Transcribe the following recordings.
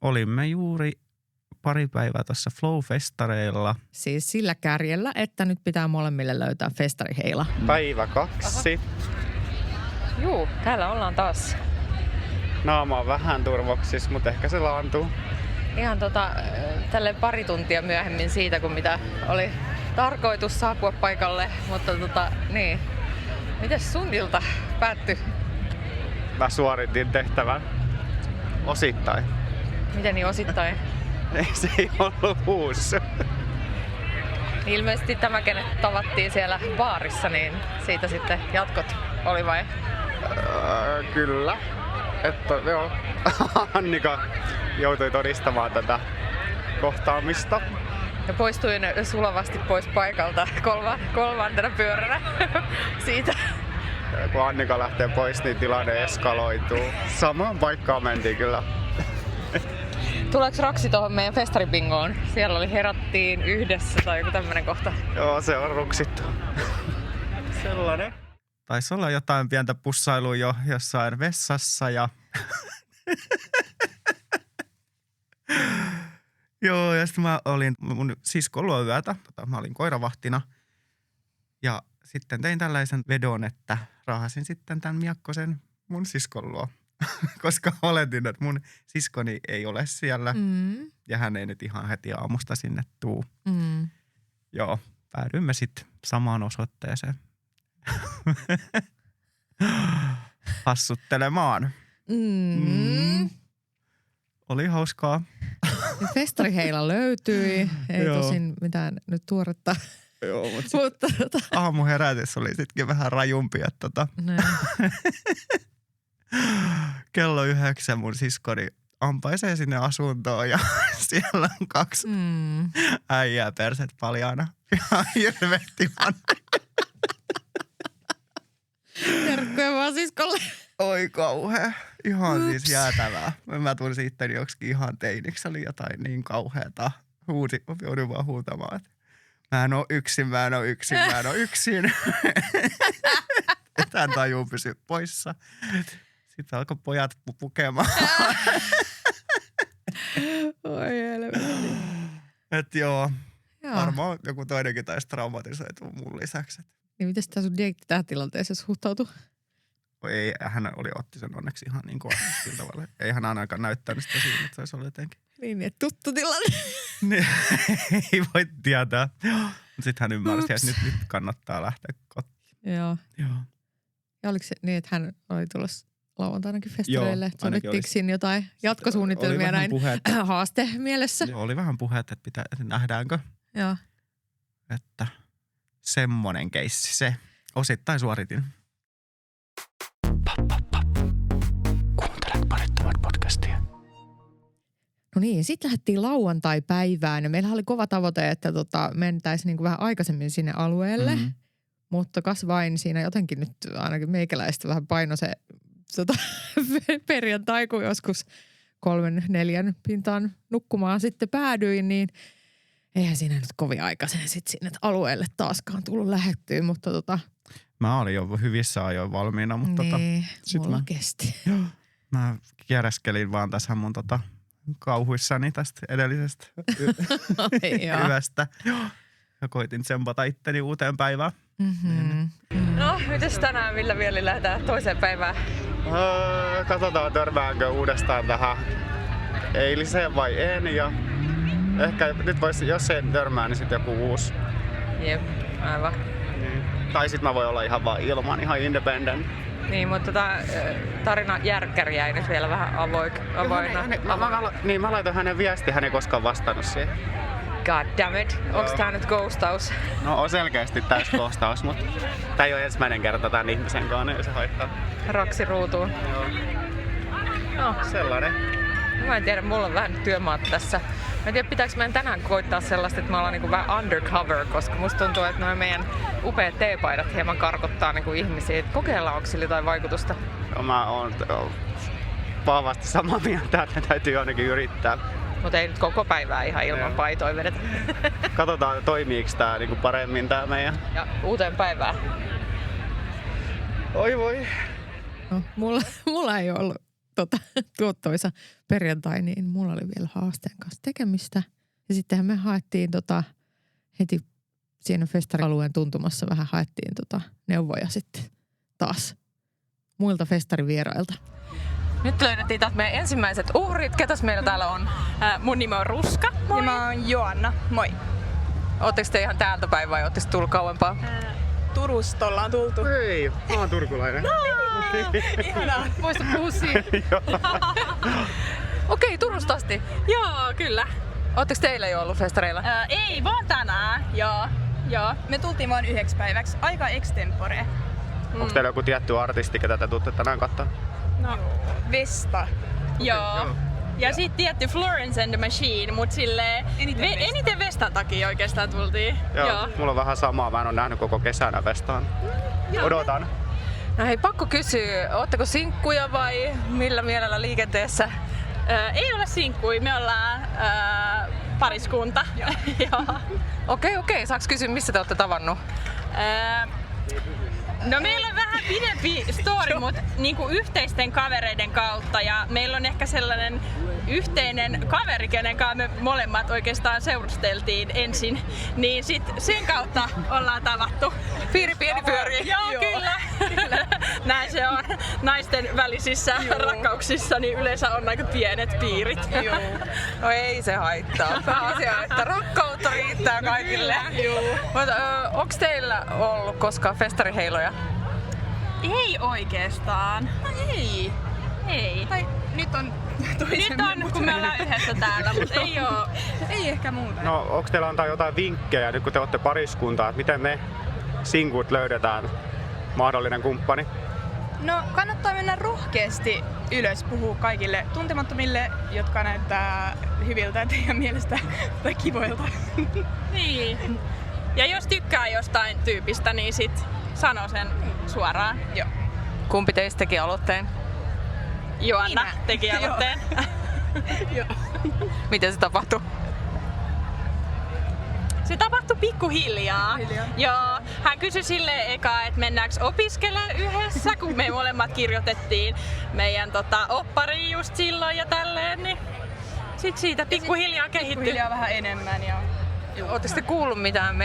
olimme juuri pari päivää tuossa Flow-festareilla. Siis sillä kärjellä, että nyt pitää molemmille löytää festariheila. Päivä 2. Juu, täällä ollaan taas. Naama on vähän turvoksissa, mutta ehkä se laantuu. Ihan tälle pari tuntia myöhemmin siitä, kun mitä oli tarkoitus saapua paikalle. Mutta niin. Mites sun ilta päättyi? Mä suoritin tehtävän osittain. Miten niin osittain? Se ei ollut uusi. Ilmeisesti tämä, kenet tavattiin siellä baarissa, niin siitä sitten jatkot oli vai? Kyllä. Että joo, Annika joutui todistamaan tätä kohtaamista. Ja poistuin sulavasti pois paikalta kolmantena pyöränä siitä. Kun Annika lähtee pois, niin tilanne eskaloituu. Samaan paikkaan mentiin kyllä. Tuleeko Raksi tuohon meidän festaribingoon? Siellä oli herättiin yhdessä tai joku tämmönen kohta. Joo, se on ruksittu. Sellainen. Taisi olla jotain pientä pussailua jo jossain vessassa ja... Joo, ja sitten mä olin mun siskon luo yötä. Mä olin koiravahtina. Ja sitten tein tällaisen vedon, että raahasin sitten tämän miakkosen mun siskon luo. Koska oletin, että mun siskoni ei ole siellä. Ja hän ei nyt ihan heti aamusta sinne tuu. Joo, päädyimme sitten samaan osoitteeseen. Hassuttelemaan. Oli hauskaa. Festariheila löytyi. Ei tosin mitään nyt tuoretta. Joo, mutta aamuherätys oli sittenkin vähän rajumpi. Kello 9 mun siskoni ampaisee sinne asuntoon ja siellä on 2 äijää perset paljaana. Ihan hirveästi Terkkuja vaan siskolle. Oi kauhea. Ihan siis jäätävää. Mä tulin sitten joksikin ihan teiniksi. Oli jotain niin kauheata. Joudun vaan huutamaan, että mä en oo yksin. Etän tajuu pysyä poissa. Sitten alkoi pojat pukemaan. Oi helvetti. Että joo. Varmaan joku toinenkin taisi traumatisoitua mun lisäksi. Niin miten sitä sun dieetti tähän tilanteeseen suhtautui? Ei, hän otti sen onneksi ihan niin kuin sillä tavalla. Ei hän ainakaan näyttänyt sitä siinä, että se olisi ollut jotenkin. Niin, että tuttu tilanne. Ei voi tietää. Mutta sitten hän ymmärsi, että nyt kannattaa lähteä kotiin. Joo. Ja oliko se niin, että hän oli tulossa lauantainakin festareille? Että sovittiinko siinä jotain jatkosuunnitelmia näin haaste mielessä? Joo, oli vähän puheet, että nähdäänkö. Joo. Että semmonen keissi se. Osittain suoritin. Kuuntelet Parittomat podcastia. No niin, sitten lähdettiin lauantai-päivään ja meillä oli kova tavoite, että mentäisiin niin kuin vähän aikaisemmin sinne alueelle. Mutta kas vain siinä jotenkin nyt ainakin meikäläistä vähän paino se perjantai, kun joskus 3-4 pintaan nukkumaan sitten päädyin, niin eihän siinä nyt kovin aikaisen sitten sinne alueelle taaskaan tullut lähettyä, mutta Mä olin jo hyvissä ajoin valmiina, mutta niin, mulla kesti. Joo. Mä kieräskelin vaan tässä mun kauhuissani tästä edellisestä yöstä. Ja koitin tsempata itteni uuteen päivään. No, mites tänään Ville Vieli lähdetään toiseen päivään? Katsotaan törmäänkö uudestaan tähän eiliseen vai en. Ja ehkä nyt voisi, jos ei törmää, niin sitten joku uusi. Jep, aivan. Niin. Tai sit mä voin olla ihan vaan ilman, ihan independent. Niin, mutta tarina järkkäri jäi nyt vielä vähän avoinna. Mä laitoin hänen viesti, hän ei koskaan vastannut siihen. God damn it. Onks tää nyt ghostaus? No on selkeästi täys ghostaus, mutta tää ei ole ensimmäinen kerta tän ihmisen kanssa, niin se haittaa. Raksi ruutuun. Joo. No. Sellainen. Mä en tiedä, mulla on vähän työmaat tässä. Mä en tiedä, pitääkö meidän tänään koittaa sellaista, että me ollaan niinku vähän undercover, koska musta tuntuu, että nuo meidän upeat teepaidat hieman karkottaa niinku ihmisiä. Kokeillaan, onko sillä jotain vaikutusta? No, mä oon vahvasti samaa mieltä, että täytyy ainakin yrittää. Mutta ei nyt koko päivää ihan ilman paitoja vedetä. Katsotaan, toimiiko tää niinku paremmin tää meidän. Ja uuteen päivään. Oi voi. No, mulla ei ollut tuottoisa perjantai, niin mulla oli vielä haasteen kanssa tekemistä. Ja sittenhän me haettiin heti siinä festarialueen tuntumassa vähän haettiin neuvoja sitten taas muilta festarivierailta. Nyt löydettiin taas meidän ensimmäiset uhrit. Ketäs meillä täällä on? Mun nimi on Ruska. Moi. Ja mä oon Joanna. Moi. Ootteko te ihan täältä päin vai ootteko tullut kauempaa? Turusta ollaan tultu. Hei, mä oon turkulainen. Ihanaa. Voisi puhua siinä. Okei, Turusta asti. Joo, kyllä. Ootteko teillä jo ollut festareilla? Ei, vaan tänään. Joo. Me tultiin vaan 9 päiväksi. Aika extempore. Onko teillä joku tietty artisti, ketä te tuutte tänään katsomaan? No, Vesta. Joo. Ja sit tietty Florence and the Machine, mut silleen eniten Vestan takia oikeastaan tultiin. Joo. Mulla on vähän samaa. Mä en oo nähnyt koko kesänä Vestaan. Odotan. No hei, pakko kysyä. Ootteko sinkkuja vai millä mielellä liikenteessä? Ei ole sinkkuja, me ollaan pariskunta. Okei. Saaks kysyä, missä te ootte tavannut? No meillä on vähän pidempi story, mutta niinku yhteisten kavereiden kautta ja meillä on ehkä sellainen yhteinen kaveri, kenen kanssa me molemmat oikeastaan seurusteltiin ensin, niin sit sen kautta ollaan tavattu. Piiri pieni pyörii. Joo, kyllä. Näin se on. Naisten välisissä rakkauksissa niin yleensä on aika pienet piirit. No ei se haittaa. Pääasia, että rakkautta riittää kaikille. Onks teillä ollut koskaan festariheiloja? Ei oikeastaan. Ei. Tai nyt on kun me ollaan yhdessä täällä, mutta ei ehkä muuta. No, onko teillä antaa jotain vinkkejä nyt kun te olette pariskuntaa, että miten me sinkut löydetään mahdollinen kumppani? No kannattaa mennä rohkeasti ylös puhua kaikille tuntemattomille, jotka näyttää hyviltä teidän mielestä tai kivoilta. Niin. Ja jos tykkää jostain tyypistä, niin sit sano sen suoraan. Joo. Kumpi teistä teki aloitteen? Joanna teki aloitteen. Joo. Miten se tapahtui? Se tapahtui pikkuhiljaa. Joo, hän kysyi silleen eka, että mennäänkö opiskelemaan yhdessä, kun me molemmat kirjoitettiin meidän oppariin just silloin ja tälleen, niin sit siitä pikkuhiljaa kehittyi. Pikkuhiljaa vähän enemmän, joo. Ootteko te kuullut mitään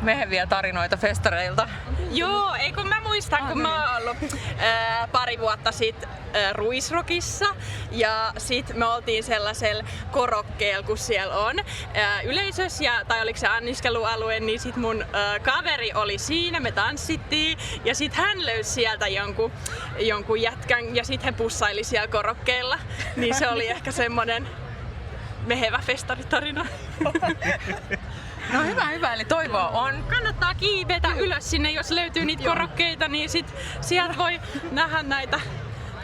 meheviä tarinoita festareilta? Joo, ei kun mä muistan, kun mä oon ollut pari vuotta sitten Ruisrockissa ja sit me oltiin sellaisella korokkeella, kun siellä on yleisössä tai oliko se anniskelualue, niin sit mun kaveri oli siinä, me tanssittiin ja sit hän löysi sieltä jonkun jätkän ja sit hän pussaili siellä korokkeella, niin se oli ehkä semmonen mehevä festaritarina. No hyvä, eli toivoa on. Kannattaa kiivetä ylös sinne, jos löytyy niitä korokkeita, niin sit sieltä voi nähdä näitä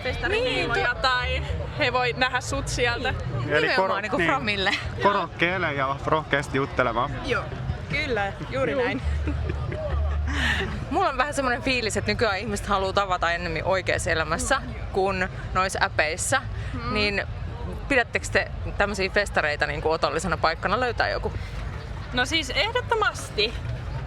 festariheiloja tai he voi nähdä sut sieltä. Eli niinku framille. Korokkeelle ja rohkeasti juttelemaan. Joo, kyllä, juuri näin. Mulla on vähän semmoinen fiilis, että nykyään ihmiset haluaa tavata enemmän oikeassa elämässä kuin noissa äpeissä. Niin pidättekö te tämmöisiä festareita niin kuin otollisena paikkana löytää joku? No siis ehdottomasti.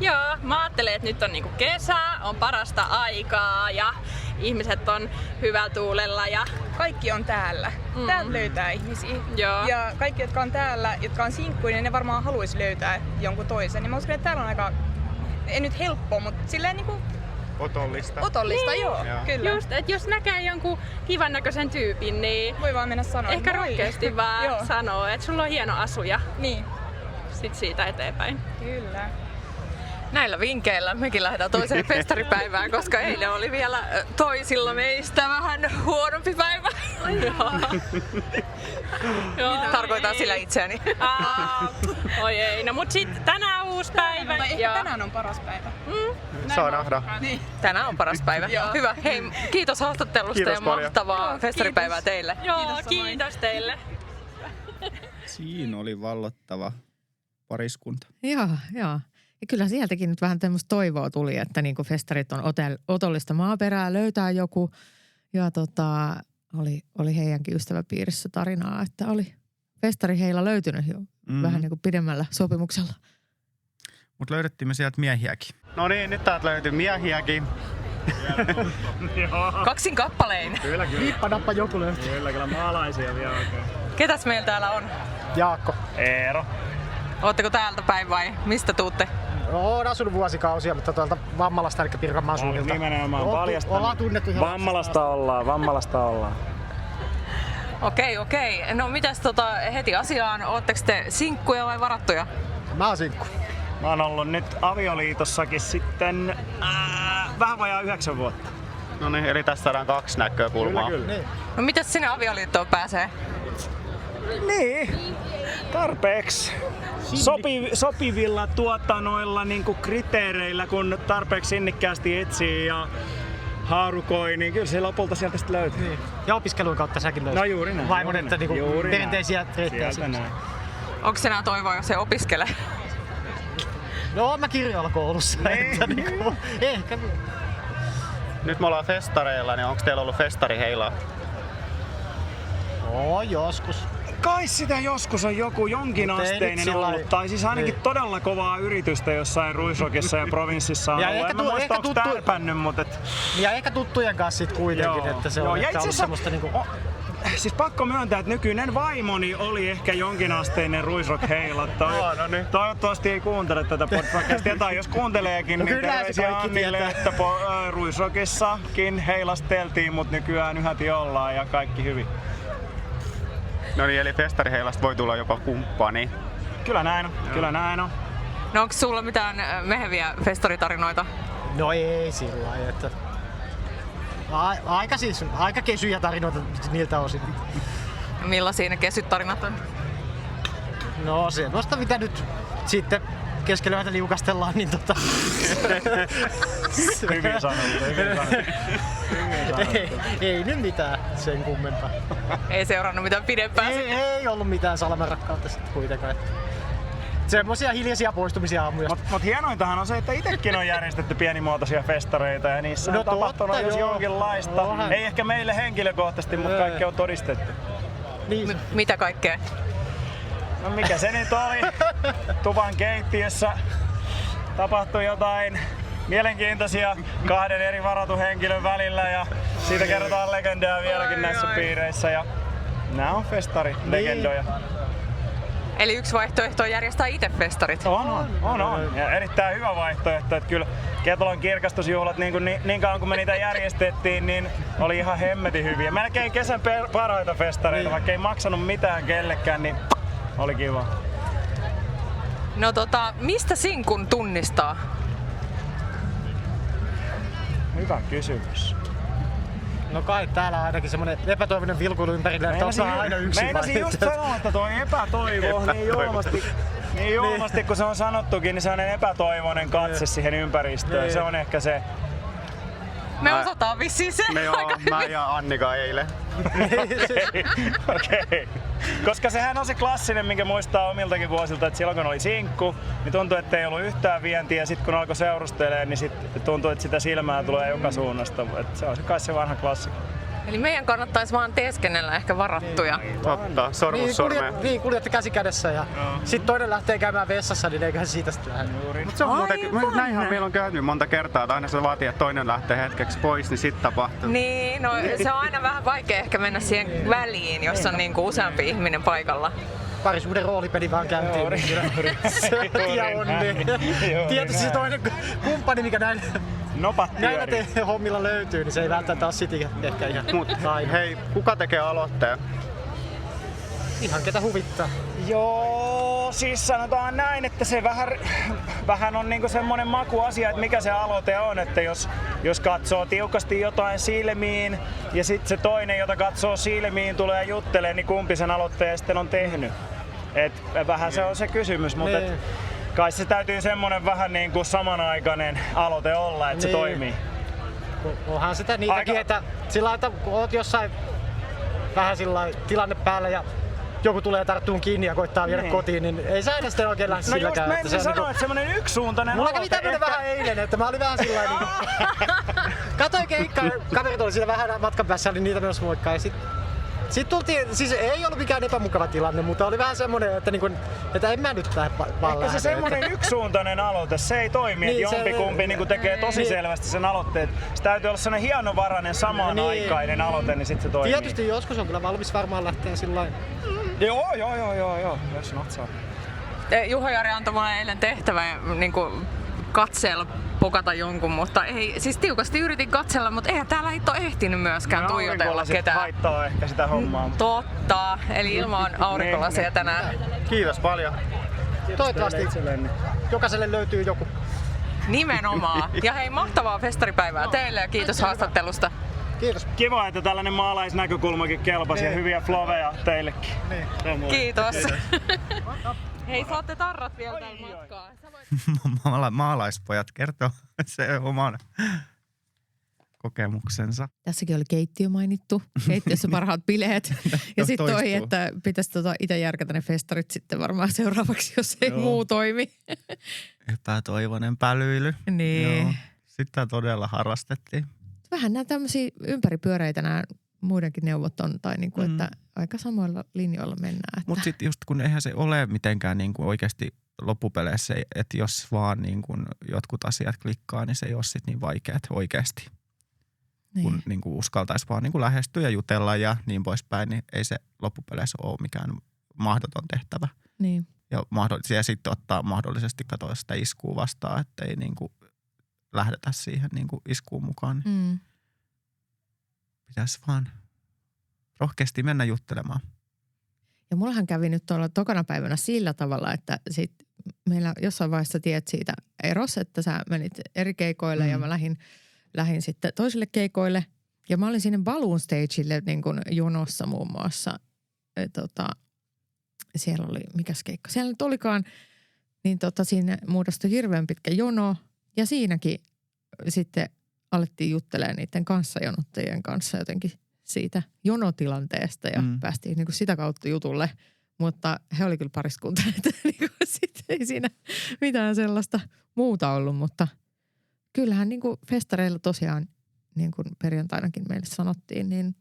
Joo, mä ajattelen, että nyt on niinku kesä, on parasta aikaa ja ihmiset on hyvällä tuulella ja kaikki on täällä. Täältä löytää ihmisiä. Joo. Ja kaikki, jotka on täällä, jotka on sinkkuja, niin ne varmaan haluaisi löytää jonkun toisen. Niin mä uskon, että täällä on aika, ei nyt helppoa, mutta silleen niinku Otollista, niin, joo. Kyllä. Just, että jos näkee jonkun kivan näköisen tyypin, niin voi vaan mennä sanoa. Ehkä rohkeasti vaan sanoa, että sulla on hieno asuja. Niin. Sitten siitä eteenpäin. Kyllä. Näillä vinkkeillä mekin lähdetään toiseen festaripäivään, koska eilen oli vielä toisilla meistä vähän huonompi päivä. Tarkoitan sillä itseäni. Oi ei, no mut sit tänään uusi päivä. Ehkä tänään on paras päivä. Saa nähdä. Niin. Tänään on paras päivä. Hyvä. Hei, kiitos haastattelusta ja mahtavaa festaripäivää teille. Joo, kiitos teille. Siinä oli vallottava pariskunta. Joo. Ja kyllä sieltäkin nyt vähän tämmöistä toivoa tuli, että niin kuin festarit on otollista maaperää, löytää joku. Ja oli heidänkin ystäväpiirissä tarinaa, että oli festari heillä löytynyt jo vähän niin kuin pidemmällä sopimuksella. Mutta löydettiin me sieltä miehiäkin. No niin, nyt täältä löytyi miehiäkin. Kaksin kappalein. Kyllä. Nippa joku löytyy. Kyllä maalaisia vielä oikein. Ketäs meillä täällä on? Jaakko. Eero. Ootteko täältä päin vai mistä tuutte? Olen asunut vuosikausia, mutta tuolta Vammalasta eli Pirkanmaan suunnilta. Nimenomaan paljastanut. Ollaan tunnettu ihan Vammalasta ollaan. Okei. No mitäs heti asiaan, ootteko te sinkkuja vai varattuja? Mä oon sinkku. Mä oon ollut nyt avioliitossakin sitten vähän vajaa 9 vuotta. No niin, eli tässä saadaan 2 näkökulmaa. Kyllä. Niin. No mitäs sinne avioliittoon pääsee? Niin, tarpeeksi sopivilla tuotanoilla niinku kriteereillä, kun tarpeeksi sinnikkäästi etsii ja haarukoi, niin kyllä se lopulta sieltä sitten löytyy. Niin. Ja opiskelun kautta säkin löytyy. No juuri näin. Vaimon, että niinku perinteisiä reittejä. Sieltä näin. Onko enää toivoa, jos se opiskelee? No mä kirjoilla koulussa. Niin. Että niinku, ehkä. Nyt me ollaan festareilla, niin onko teillä ollut festariheilaa? Joskus. Kai sitä joskus on joku jonkinasteinen ollut, tai siis ainakin todella kovaa yritystä jossain Ruisrockissa ja provinssissa on Ja ollut. En mä muista, onko tärpännyt, mutta... Ja ehkä tuttujen kanssa sit kuitenkin, Joo. että se Joo, on ja ehkä ollut semmoista niinku... Siis pakko myöntää, että nykyinen vaimoni oli ehkä jonkinasteinen Ruisrock-heilatta. No niin. Toivottavasti ei kuuntele tätä podcastia, tai jos kuunteleekin, niin terveisiä Annille, että Ruisrockissakin heilasteltiin, mutta nykyään yhäti ollaan ja kaikki hyvin. No niin, eli festariheilasta voi tulla jopa kumppani. Kyllä näin on. No onko sulla mitään meheviä festaritarinoita? No ei sillä lailla, että... Aika kesyjä tarinoita niiltä osin. Millaisia ne kesyt-tarinat on? No semmoista mitä nyt sitten keskellä yötä liukastellaan, niin Hyvin sanottu. ei nyt mitään sen kummempaa. Ei seurannut mitään pidempää. Ei ollut mitään salamanrakkautta sitten kuitenkaan. Semmoisia hiljaisia poistumisia aamuja. Mut hienointahan on se, että itsekin on järjestetty pienimuotoisia festareita ja niissä on tapahtunut jos jonkinlaista. Ei ehkä meille henkilökohtaisesti, mutta kaikki on todistettu. Niin. Mitä kaikkea? No mikä se nyt oli? Tuvan keittiössä tapahtui jotain mielenkiintoisia 2 eri varatun henkilön välillä ja siitä kerrotaan legendaa vieläkin näissä piireissä. Ja nämä on festarilegendoja. Eli yksi vaihtoehto on järjestää itse festarit. On. Ja erittäin hyvä vaihtoehto, että kyllä Ketolan kirkastusjuhlat niin kauan kun me niitä järjestettiin, niin oli ihan hemmetin hyviä. Melkein kesän parhaita festareita, vaikka ei maksanut mitään kellekään, niin oli kiva. No mistä sinkun tunnistaa? Hyvä kysymys. No kai täällä ainakin semmonen epätoivoinen vilkuilu ympärillä, että osaa aina yksin. Meinasin just sanoa, että toi epätoivo niin julmasti kun se on sanottukin, niin se on epätoivoinen katse siihen ympäristöön. Niin. Se on ehkä se. Me osataan vissiin se aika hyvin. Mä ja Annika eilen. Okei. Koska sehän on se klassinen, minkä muistaa omiltakin vuosilta, että silloin kun oli sinkku, niin tuntui, että ei ollut yhtään vientiä, ja sitten kun alkoi seurustelemaan, niin sit tuntui, että sitä silmää tulee joka suunnasta. Et se on kai se vanha klassikko. Eli meidän kannattaisi vaan teeskennellä ehkä varattuja. Totta, sormus sormeen. Niin, kuljette käsi kädessä ja sit toinen lähtee käymään vessassa, niin eiköhän siitä sitten lähde. Mut se on muuten, näinhän meillä on käynyt monta kertaa, että aina se vaatii, että toinen lähtee hetkeksi pois, niin sit tapahtuu. Niin, no se on aina vähän vaikea ehkä mennä siihen väliin, jos on niinku useampi ihminen paikalla. Parisuuden roolipeli vaan käyntiin. Ja onni. Tietysti se toinen kumppani, mikä näillä hommilla löytyy, niin se ei välttämättä ole City ehkä ihan. Mut hei, kuka tekee aloitteen? Ihan ketä huvittaa. Joo, siis sanotaan näin, että se vähän on niinku semmonen makuasia, että mikä se aloite on, että jos katsoo tiukasti jotain silmiin ja sitten se toinen, jota katsoo silmiin, tulee juttelee, niin kumpi sen aloitteen sitten on tehnyt. Et vähän se on se kysymys, mutta kai se täytyy semmonen vähän niinku samanaikainen aloite olla, että se toimii. Onhan sitä niitäkin, että sillä että kun oot jossain vähän sillä tilanne päällä ja joku tulee tarttuun kiinni ja koittaa viedä kotiin, niin ei sä aina sitten oikein lähde silläkään. No just mä sanoa, että semmonen yksisuuntainen mulla aloite. kävi tämmönen vähän eilen, että mä olin vähän sillain katoin keikkaa, kaverit oli siinä vähän matkan päässä, oli niitä myös moikkaa ja sit Sitten tultiin, siis ei ollut mikään epämukava tilanne, mutta oli vähän semmoinen, että, niin että en mä nyt tähän vaan Ehkä se semmoinen yksisuuntainen aloite, se ei toimi, niin, että jompikumpi niin tekee tosi selvästi sen aloitteen. Se täytyy olla sellainen hienovarainen samanaikainen aloite, niin sitten se toimii. Tietysti joskus on kyllä valmis varmaan lähteä sillain. Joo, jos natsaa. Juha-Jari antoi mulle eilen tehtävän niin katseella pokata jonkun, mutta ei, siis tiukasti yritin katsella, mutta eihän täällä ei ole ehtinyt myöskään tuijotella ketään. Haittaa ehkä sitä hommaa. Totta, eli ilman aurinkolaseja tänään. Kiitos paljon. Toivottavasti jokaiselle löytyy joku. Nimenomaan. Ja hei, mahtavaa festaripäivää teille ja kiitos haastattelusta. Kiitos. Kiva, että tällainen maalaisnäkökulmakin kelpasi ja hyviä floweja teillekin. Kiitos. Hei, saatte tarrat vielä tällä matkaa. Maalaispojat kertoo se oman kokemuksensa. Tässäkin oli keittiö mainittu. Keittiössä parhaat bileet. Ja sitten toi, että pitäisi itse järkätä ne festarit sitten varmaan seuraavaksi, jos ei muu toimi. Epätoivoinen pälyily. Niin. Joo. Sitä todella harrastettiin. Vähän nämä tämmöisiä ympäripyöreitä nämä muidenkin neuvot on, tai niinku, että aika samoilla linjoilla mennään. Mutta sitten just kun eihän se ole mitenkään niinku oikeasti loppupeleissä, että jos vaan niinku jotkut asiat klikkaa, niin se ei ole sitten niin vaikeat oikeasti. Niin. Kun niinku uskaltaisi vaan niinku lähestyä ja jutella ja niin poispäin, niin ei se loppupeleissä ole mikään mahdoton tehtävä. Niin. Ja sitten ottaa mahdollisesti katsoa sitä iskua vastaan, että ei niinku lähdetä siihen niinku iskuun mukaan. Pitäisi vaan rohkeasti mennä juttelemaan. Ja mullahan kävi nyt tuolla tokana päivänä sillä tavalla, että sit meillä jossain vaiheessa tiet siitä eros, että sä menit eri keikoille ja mä lähdin sitten toisille keikoille. Ja mä olin sinne Balloon Stageille niin kuin jonossa muun muassa. Siellä oli, mikäs keikka? Siellä nyt olikaan, niin siinä muodostui hirveän pitkä jono. Ja siinäkin sitten alettiin juttelemaan niiden kanssajonottajien kanssa jotenkin siitä jonotilanteesta ja päästiin niin kuin sitä kautta jutulle. Mutta he oli kyllä pariskunta, että niin kuin sitten ei siinä mitään sellaista muuta ollut. Mutta kyllähän niin kuin festareilla tosiaan, niin kuin perjantainakin meille sanottiin, niin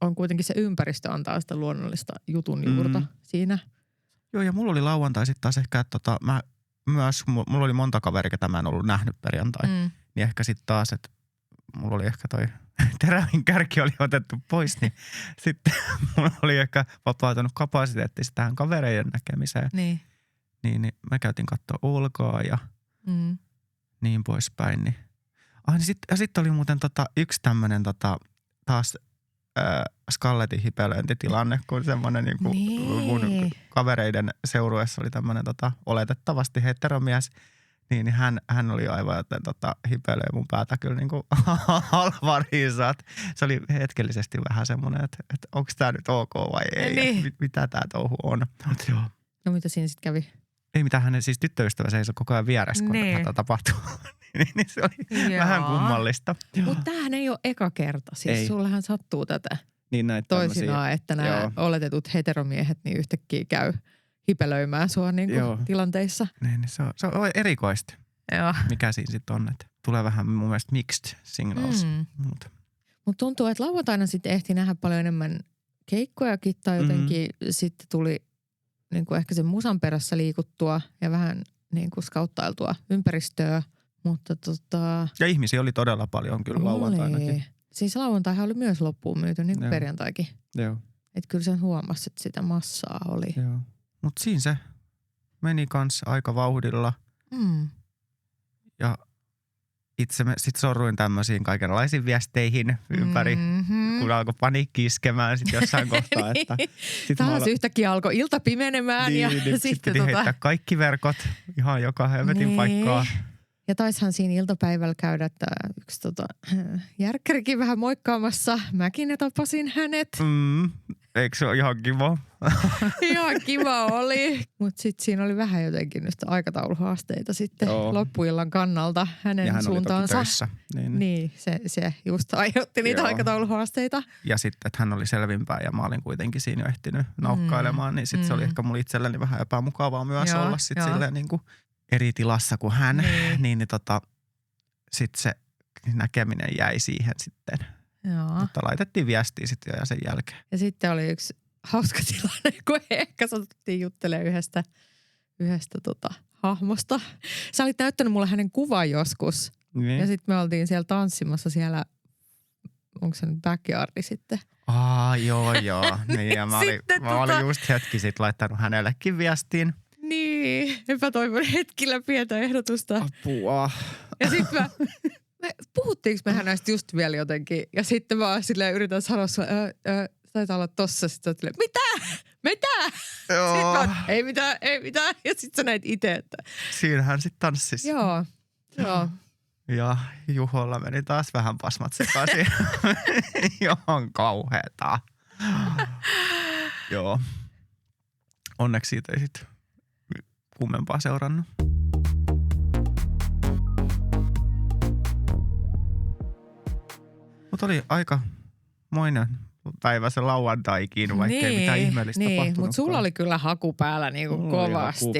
on kuitenkin se ympäristö antaa sitä luonnollista jutun juurta siinä. Joo, ja mulla oli lauantai sitten taas ehkä, että mulla oli monta kaveria, ketä mä en ollut nähnyt perjantai. Niin ehkä sitten taas, että mulla oli ehkä toi terävin kärki oli otettu pois, niin sitten mulla oli ehkä vapautunut kapasiteetti tähän kavereiden näkemiseen. Niin mä käytin katsoa ulkoa ja niin poispäin. Niin. Niin sitten oli muuten yksi tämmönen taas Skalletin hipelöintitilanne, kun semmoinen niinku mun kavereiden seurueessa oli tämmöinen oletettavasti heteromies. Niin hän oli aivan, että hipelöi mun päätä kyllä niinku halvariinsa. Se oli hetkellisesti vähän semmoinen, että onko tämä nyt ok vai ei, niin. Mitä tämä touhu on. No mitä siinä sitten kävi? Ei mitään, hänen siis tyttöystävä seisoi koko ajan vieressä, kun tätä tapahtui. niin se oli vähän kummallista. Mutta tämähän ei ole eka kerta. Siis ei. Sullahan sattuu tätä niin toisinaan, että nämä oletetut heteromiehet niin yhtäkkiä käy hipelöimään sua niinku tilanteissa. Niin, se on erikoista. Joo. Mikä siinä sitten on, että tulee vähän mun mielestä mixed signals. Mutta tuntuu, että lauantaina sitten ehti nähdä paljon enemmän keikkojakin tai jotenkin sitten tuli niinku ehkä sen musan perässä liikuttua ja vähän niinku skauttailtua ympäristöä. Mutta ja ihmisiä oli todella paljon kyllä lauantainakin. Siis lauantaihan oli myös loppuun myyty, niin kuin perjantaikin. Joo. Että kyllä sen huomasi, että sitä massaa oli. Joo. Mutta siinä se meni kanssa aika vauhdilla. Ja itse sitten sorruin tämmöisiin kaikenlaisiin viesteihin ympäri, kun alkoi paniikki iskemään sitten jossain kohtaa. Että taas yhtäkkiä alkoi ilta pimenemään niin, ja sitten piti heittää kaikki verkot ihan joka helvetin paikkaa. Ja taishan siinä iltapäivällä käydä, että yksi järkkärikin vähän moikkaamassa. Mäkin tapasin hänet. Eikö se ole ihan kiva? Ihan kiva oli. Mutta sitten siinä oli vähän jotenkin nyt aikatauluhaasteita sitten loppuillan kannalta hänen ja hän suuntaansa. Oli töissä. Niin, se just aiheutti niitä aikatauluhaasteita. Ja sitten, että hän oli selvinpäin ja mä olin kuitenkin siinä jo ehtinyt naukkailemaan. Niin sitten se oli ehkä mulla itselleni vähän epämukavaa myös olla sitten silleen niin kuin eri tilassa kuin hän, niin sitten se näkeminen jäi siihen sitten. Joo. Mutta laitettiin viestiä sitten jo sen jälkeen. Ja sitten oli yksi hauska tilanne, kun ehkä satuttiin juttelemaan yhdestä hahmosta. Sä olit näyttänyt mulle hänen kuvan joskus. Niin. Ja sitten me oltiin siellä tanssimassa siellä, onko se nyt backyardi sitten? Joo. Niin, ja mä olin just hetki sitten laittanut hänellekin viestiin. Niin, epätoivon hetkillä pientä ehdotusta. Apua. Ja sitten puhuttiinko mehän näistä just vielä jotenkin? Ja sitten mä silleen yritän sanoa sulle, taitaa olla tossa. Sitten sä mitä? Joo. Sitten mä, ei mitään. Ja sitten sä näit itse, että... Siinähän sitten tanssisi. Joo. Ja Juholla meni taas vähän pasmat sekaisin. Johon kauheeta. Joo. Onneksi siitä ei sitten kummempaa seurannut. Mutta oli aika moinen päivä se lauantaikin, vaikka ei mitään ihmeellistä tapahtunut. Mutta sulla oli kyllä haku päällä niinku kovasti.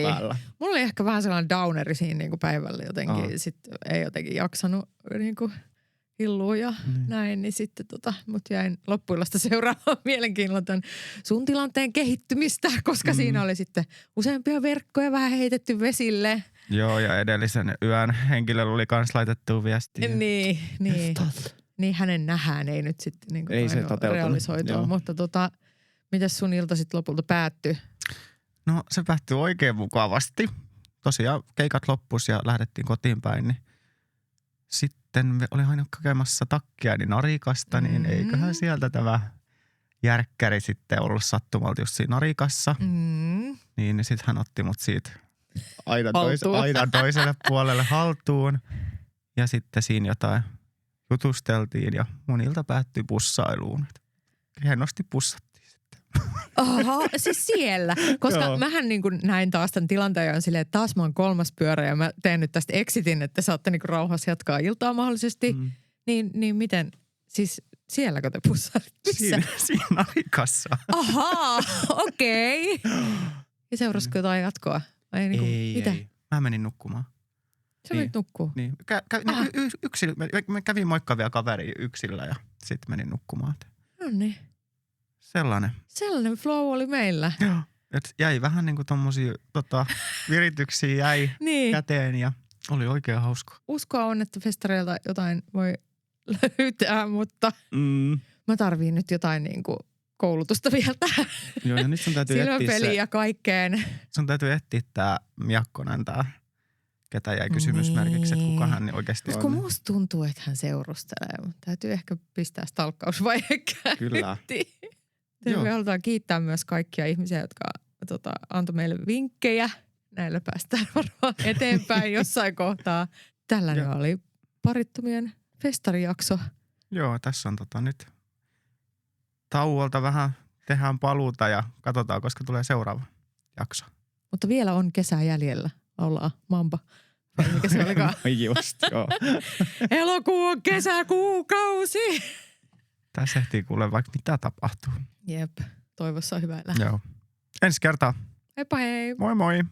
Mulla oli ehkä vähän sellainen downeri siinä niinku päivällä jotenkin. Sitten ei jotenkin jaksanut niinku hillua ja näin, niin sitten mut jäin loppuillasta seuraamaan mielenkiinnolla tämän sun tilanteen kehittymistä, koska siinä oli sitten useampia verkkoja vähän heitetty vesille. Joo, ja edellisen yön henkilöllä oli kans laitettu viestiä. Niin hänen nähään ei nyt sitten niin ei se realisoitua, mutta mitäs sun ilta sitten lopulta päättyi? No se päättyi oikein mukavasti. Tosiaan keikat loppus ja lähdettiin kotiin päin, niin sitten me olin aina kokemassa takkiani Narikasta, niin eiköhän sieltä tämä järkkäri sitten ollut sattumalta just siinä Narikassa. Niin sitten hän otti mut siitä aina toiselle puolelle haltuun. Ja sitten siinä jotain jutusteltiin ja mun ilta päättyi pussailuun. Hienosti pussattiin sitten. Aha, siis siellä. Koska mähän niin kuin näin taas tämän tilanteen on silleen, että taas mä oon 3. pyörä ja mä teen nyt tästä exitin, että saatte niin kuin rauhassa jatkaa iltaa mahdollisesti. Niin miten, siis sielläkö te pussailitte? Siinä Narikassa. Ahaa, okei. Ja seurasiko jotain jatkoa? Ei. Mä menin nukkumaan. Sä menit nukkuu? Niin. Me kävin moikkaavia kaveria yksillä ja sitten menin nukkumaan. No niin. Sellainen flow oli meillä. Joo. Et jäi vähän niinku tommosia virityksiä jäi käteen ja oli oikein hauska. Uskoa on, että festareilta jotain voi löytää, mutta mä tarviin nyt jotain niinku koulutusta vielä tähän. Joo, ja nyt sun täytyy etsiä silmäpeliä ja kaikkeen. Sun täytyy etsiä tää Miakkonen, ketä jäi kysymysmerkiksi, että kuka hän oikeasti on. Koska musta tuntuu, että hän seurustelee, mutta täytyy ehkä pistää stalkkausvaihe käyntiin. Kyllä. Me halutaan kiittää myös kaikkia ihmisiä, jotka antoi meille vinkkejä. Näillä päästään varmaan eteenpäin jossain kohtaa. Tällainen oli parittomien festarijakso. Joo, tässä on nyt tauolta vähän tehdään paluuta ja katsotaan, koska tulee seuraava jakso. Mutta vielä on kesää jäljellä. Ollaan Mamba. Vai mikä se olikaan? Just, joo. Elokuu on kesäkuukausi. Tässä ehtii kuule vaikka mitä tapahtuu. Jep. Toivossa on hyvä elää. Joo. Ensi kertaa. Heippa hei. Moi moi.